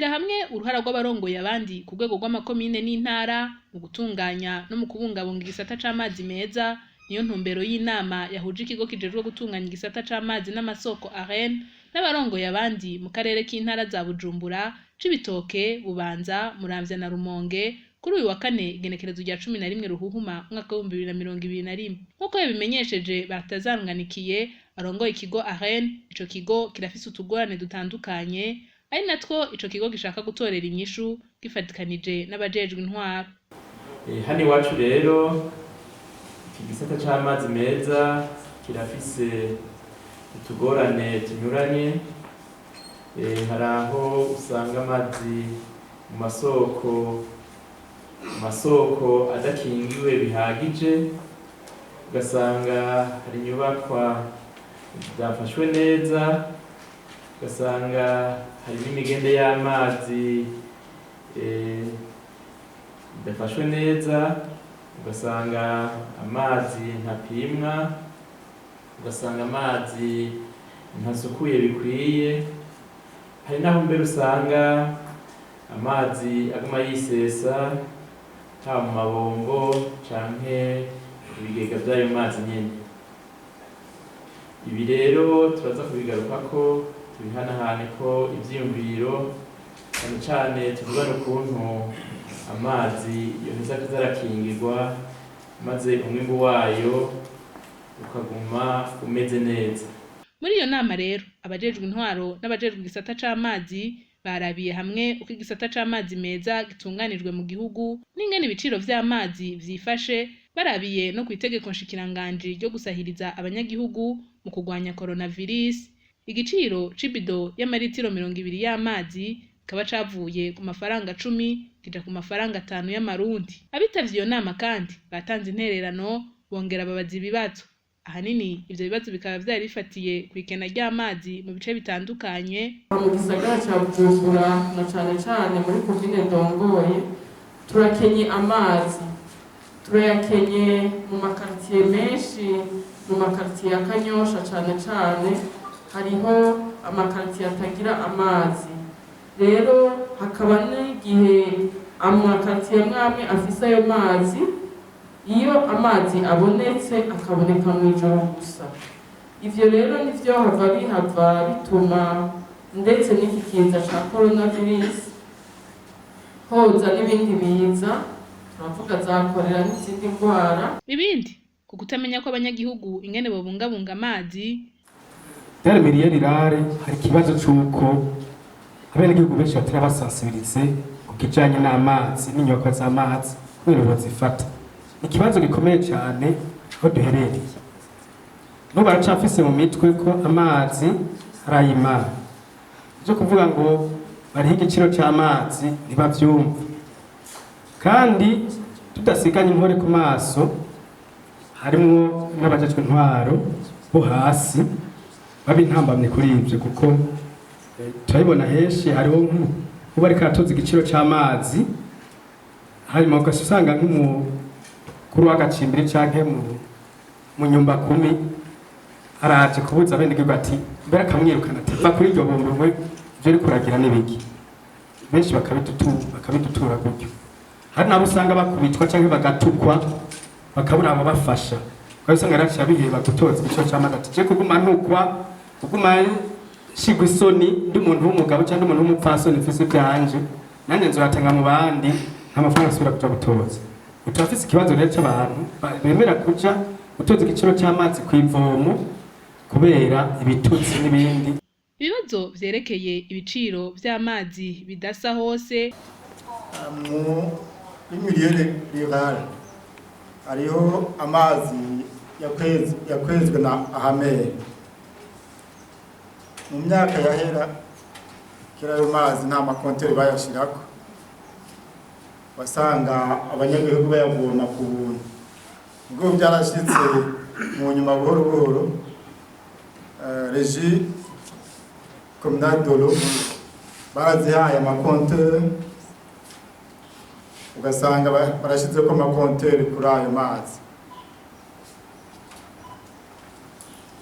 barabira hamwe uruhara rw'abarongoye abandi ku rwego rw'amakomine n'intara mu gutunganya no mu kubungabunga igisata c'amazi meza. Niyo ntumbero y'inama yahuje ikigo kijejwe gutunganya igisata c'amazi n'amasoko AREN n'abarongoye abandi mu karere k'intara za Bujumbura, Cibitoke, Bubanza, Muramvya na Rumonge kuri uyu wa kane igenekerezo rya 11 Ruhuhuma umwaka wa 2021. Nkuko yabimenyesheje Batazanganikiye arongoye ikigo AREN, ico kigo kirafise utugorane dutandukanye ari natwo ico kigo gishaka gutorera inyishu gifatikanije n'abajejwe intwaro. Hani wacu rero igisata c'amazi meza kirafise utugorane tunyuranye. Hari aho usanga amazi mu masoko adakingiwe bihagije, ugasanga hari inyubakwa zafashwe neza, ugasanga hari n'imigende y'amazi idafashwe neza, ugasanga amazi ntapimwa, ugasanga amazi ntasukuye bikwiye. Hari naho mbere usanga amazi aguma yisesa haba mu mabombo canke ibigega vy'ayo mazi nyene. Ibi rero turaza kubigarukako tubihanahane ko ivyiyumviro cyane cyane tuvuga n'ukuntu amazi yoheza akazarakingirwa maze umwimbu wayo ukaguma umeze neza. Muri iyo nama rero abajejwe intwaro n'abajejwe igisata c'amazi barabiye hamwe uko igisata c'amazi meza gitunganijwe mu gihugu n'ingene ibiciro vy'amazi vyifashe, barabiye no kwitegeko nshikiranganji ryo gusahiriza abanyagihugu mu kurwanya coronavirus. Igiciro c'ibido y'amaritiro 200 y'amazi kaba cavuye ku mafaranga 10 kija ku mafaranga 5 y'amarundi. Abitavye iyo nama kandi batanze intererano bongera babaza ibibazo. Ahanini ivyo bibazo bikaba vyari bifatiye kwikena ry'amazi mu bice bitandukanye. Mu gisagara ca Bujumbura na cane muri komine Ndongoye turakenye amazi, turayakenye mu makartier menshi, mu makartier ya Kanyosha cane hariho amakartier atagira amazi. Rero hakaba n'igihe amakartier amwe afise ayo mazi, iyo amazi abonetse akaboneka mu ijoro gusa. Ivyo rero nivyo bihava bituma ndetse n'iki kiza ca coronavirus hoza n'ibindi biza, turavuga zakorera n'izindi ndwara. Ibindi ku kutamenya ko abanyagihugu ingene bobungabunga amazi. Termiriye rirare hari ikibazo c'uko abenegihugu benshi batari basensibilize ku kijanye n'amazi n'inyubakwa z'amazi kubera bazifata. Ikibazo gikomeye cyane aho duherereye. No baracafise mu mitwe ko amazi arayimana. Byo kuvuga ngo bariho igiciro cy'amazi ntibavyumva. Kandi tudasiganye intore ku maso harimo n'abajejwe intwaro bo hasi babintambamye kuri ivyo, kuko turabibona henshi hariho nk'ubu ariko aratoza igiciro cy'amazi, hanyuma ugasanga kuri w'agacimbiri canke mu nyumba 10 araje kubuza abenegihugu ati mbere akamwirukana ati va kuri iryo bombo we ivyo uri kuragira n'ibiki. Benshi bakabidutura gutyo. Hari nabo usanga bakubitwa canke bagatukwa bakabura abo bafasha. Kwa usanga araciye biheba gutoza ico cy'amazi ati je kuguma ntukwa kuguma shigwa isoni ndi umuntu w'umugabo cyangwa umuntu w'umupfasoni mfise byanje nanjye nzoratanga mu bandi amafaranga asubira kuja gutoza. Utafise ikibazo rero cy'abantu bemera kuja gutoza igiciro cy'amazi kw'ivomo kubera ibitutsi n'ibindi. Ibibazo vyerekeye ibiciro vy'amazi bidasa hose. Imiliyoni rirare hariho amazi yakwezwe na Ahamere. Mu myaka yahera kera ayo mazi nta makonteri bayashirako, wasanga abanyagihugu bayavoma ku buntu. Ubwo byarashitse mu nyuma buhoro Régie communale de l'eau barazihaye amakonteri, ugasanga barashizeko amakonteri kuri ayo mazi.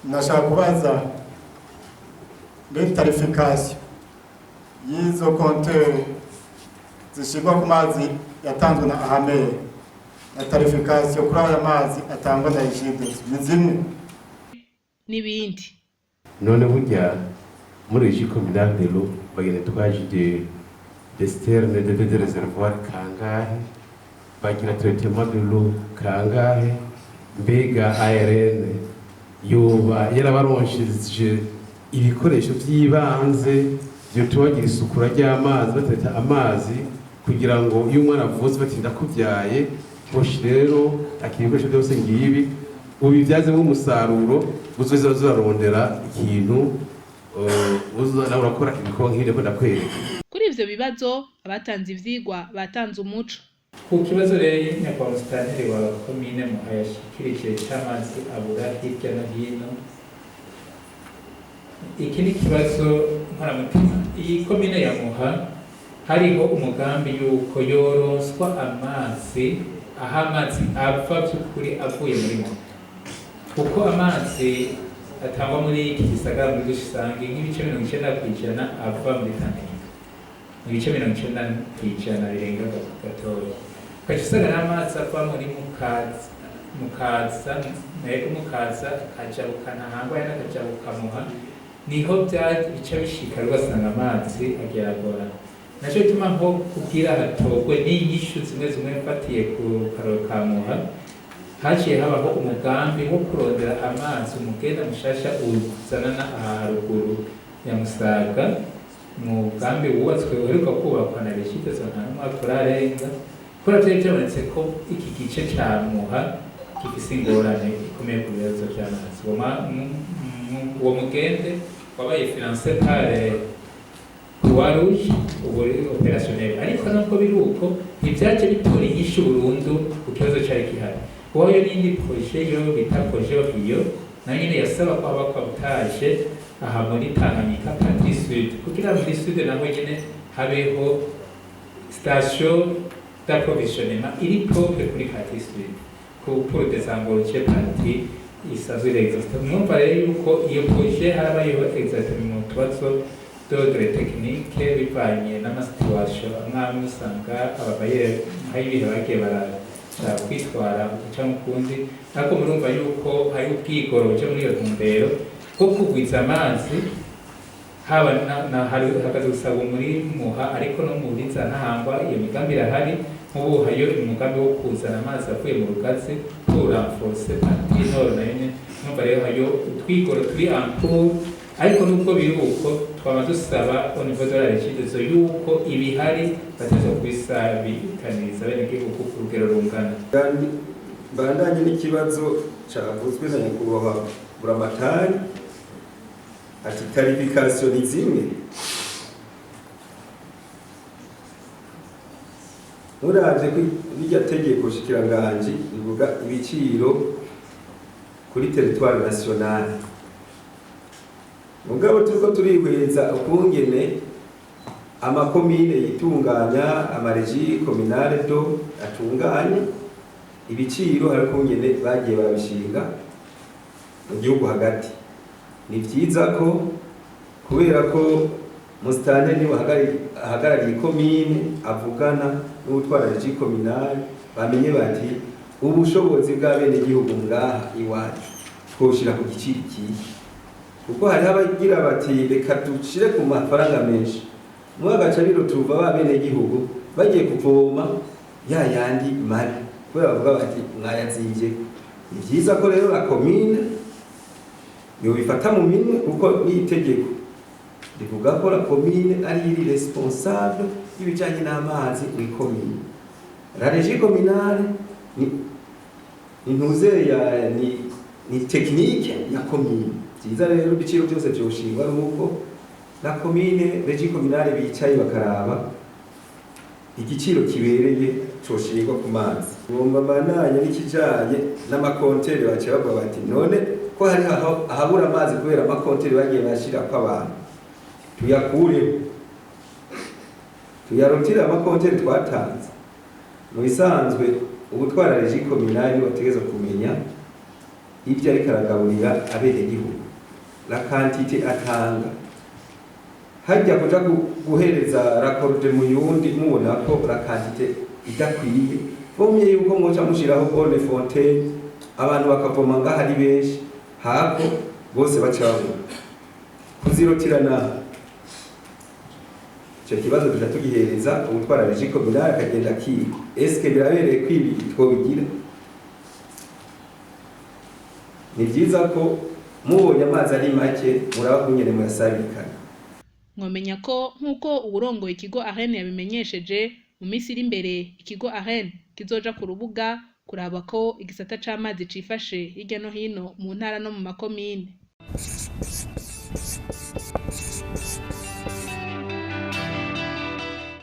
Nashaka kubaza tarification y'izo konteri zishyirwa ku mazi yatanzwe na ahameye na tarifikasiyo kuri aya mazi atangwa na Regideso ni zimwe n'ibindi. none burya muri Régie communale de l'eau bagenda twaje de sterne de réservoir kangahe bagira traitement de l'eau kangahe mbega ARN yoba yarabaronshije ibikoresho by'ibanze byo tubagira isukura ry'amazi bateta amazi kugira ngo iyo umwana avutse batinda kubyaye boshi rero akiri ibikoresho byose ngibi ubibyazemo umusaruro uzoza uzarondera ikintu nawe urakora ibikorwa nk'ibyo ko ndakwereka. Kuri ivyo bibazo abatanze ivyigwa batanze umuco. Ku kibazo rero nyakubahwa musitanteri wa komine Muha yashikirije cy'amazi abura hirya no hino, iki ni ikibazo nkoramutima. Iyi komine ya Muha hariho umugambi yuko yoronswa amazi aho amazi ava by'ukuri avuye muri Muha, kuko amazi atangwa muri iki gisagara muri rusange nk'ibice 90% ava muri Tanganyika, mu bice 90% birenga gatoya. Ukajisagara amazi ava muri Mukaza akajabukana hangwa n'akajabuka Muha, niho bica bishika rwasanga amazi ageragora. Naco bituma nko kugira hatogwe n'inyishu zimwe mfatiye ku karoro ka Muha, haciye habaho umugambi wo kurondera amazi umugenda mushasha uzanana aharuguru ya Musaga, umugambi wubatswe uheruka kubakwa na Regideso nta n'umwaka urarenga, kubera vyari vyabonetse ko iki gice ca Muha gifise ingorane ikomeye ku bibazo vy'amazi. Uwo mugende wabaye financé par Croix Rouge ubu opérationnel, ariko nubwo biri uko ivyaje bitora inyishu burundu ku kibazo cari gihari. Uwayo n'indi projet yo bita projet iyo nayo nyene yasaba ko haba cabotage aha muri Tanganyika partie sud, kugira muri sud naho nyene habeho station d'approvisionnement iri propre kuri partie sud pour desengorger partie isanzwe existe. Mwumva rero yuko iyo projet harabayeho exactement mu tubazo d'ordre technique bivanye n'amasituation amwe usanga ababayere nk'ibihe bagiye barashaka kwitwara cyangwa ukundi, ariko murumva yuko hari ubwigoro buje muri iyo ntumbero bwo kugwiza amazi haba hakaza gusaba muri Muha, ariko no muri Ntahangwa iyo migambi irahari. Nk'ubu hayo umugambi wo kuzana amazi avuye mu Rugazi pour renforcer partie nord nayo nyene. Mwumva rero hayo utwigoro turi en cours, ariko nubwo biri uko twaba dusaba au niveau de la Regideso yuko ibihari bateza kubisabikaniriza abenegihugu ku rugero rungana. Bandanye n'ikibazo cavuzwe na nyakubahwa Buramatari ati tarifikasiyo ni zimwe. Muravye bijya tegeko shikiranganji rivuga ibiciro kuri territoire nationale, mugabo turiko turihweza ukungene amakomine yitunganya, amaregie communale do atunganya ibiciro, hari ukungene bagiye barabishinga mu gihugu hagati. Ni vyiza ko kubera ko musitanteri niwe ahagarariye komine avugana n'utwara regie communale, bamenye bati ubushobozi bw'abenegihugu ngaha iwacu twoshira ku giciro kiyi, kuko hari abagira bati reka dushire ku mafaranga menshi, mwagaca rero tuva abenegihugu bagiye kuvoma ya yandi mari kubera bavuga bati mwayazinje. Ni vyiza ko rero la komine yobifata mu minwe, kuko n'itegeko rivuga ko la komine ari iri responsable y'ibijanye n'amazi muri komine. La régie communale ni technique ya komine. Vyiza rero ibiciro byose byoshingwa nuko la komine régie communale bicaye bakaraba igiciro kibereye coshingwa ku mazi. Ngomba mananye n'ikijanye n'amakonteri baciye bavuga bati none ko hari ahabura amazi kubera amakonteri bagiye bashira ko abantu tuyakure tuyarotira amakonteri twatanze. Mu bisanzwe ubutwara regie communale bategeza kumenya ibyo ariko aragaburira abenegihugu, la quantité atanga hajya kuja guhereza rakorde mu yundi mubona ko la quantité idakwiye bomye yuko mwoca mushiraho bonne fontaine abantu bakavoma ngaho ari benshi hako bose baca babona kuzirotirana icyo kibazo tuja tugihereza ubutwara Régie communale akagenda kiga eske birabereye kwibi twobigira. Ni byiza ko mubonye amazi ari make muraba kunyene muyasabikana. Mwomenya ko nk'uko uburongoye ikigo AREN yabimenyesheje mu minsi iri imbere ikigo AREN kizoja ku rubuga kuraba ko igisata c'amazi cifashe hirya no hino mu ntara no mu makomine.